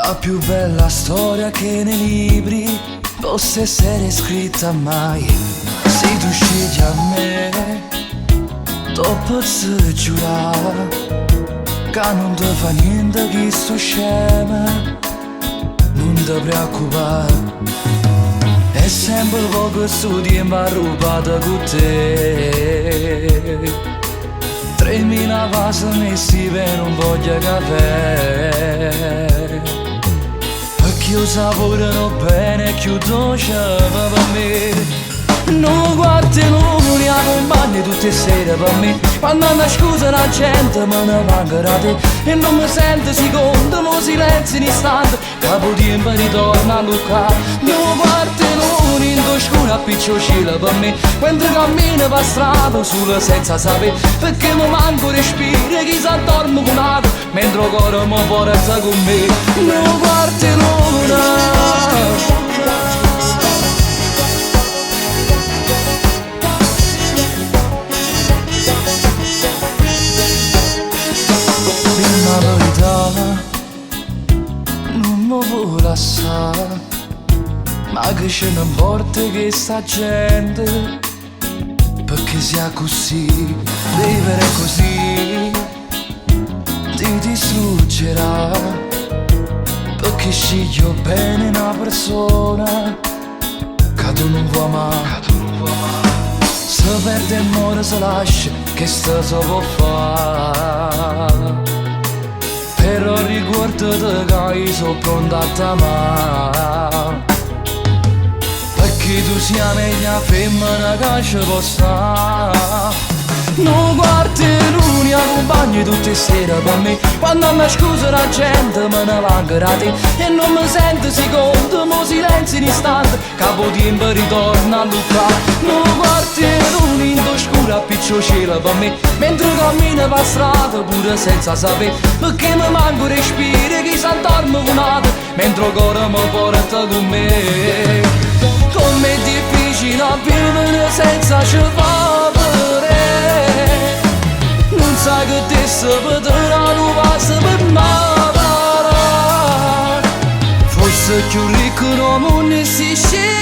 La più bella storia che nei libri possa essere scritta mai. Se tu scegli a me, dopo ti giurare che non ti fa niente che sto scema. Non ti preoccupare, è sempre poco sto tempo rubato con te. 3000 vasi messi per un foglio caffè, perché io saporano bene più dolce per me. Non guardi l'uno, accompagni tutte le sere per me. Quando mi scusa la gente me ne mancherà te. E non mi sento secondo, mo silenzio in istante, capo tempo ritorna a Luca. Non guardi l'uno, in scura appiccio cielo per me. Quando cammino per strada solo senza sapere, perché mi manco respiro, chissà dormo con altro, mentre il cuore mi porta con me. Non guardi l'una, la verità non mi vuoi lasciare, ma che ce ne importa che sta gente, perché sia così, vivere così ti distruggerà, perché sceglio bene una persona che tu non vuoi mai. Se perde e muore se lascia, che sta si può fare? Però ricordati che io sono pronto a t'amare, perché tu sia meglio femmina che ci può stare. Non guardi l'unica compagna tutte le sere per me. Quando mi scusa la gente me ne mancherà te. E non mi sento secondo, mo silenzio in istante, capo tempo ritorna a lucrare. Non guardi l'unica in scura appiccio cielo per me, mentre cammino per strada pure senza sapere, perché mi manco respiro, chissà dormo con altro, mentre il cuore mi porta con me. Com'è difficile a vivere senza scegliere, non sai che te si potrà non passa per me. Forse più ricco non esiste.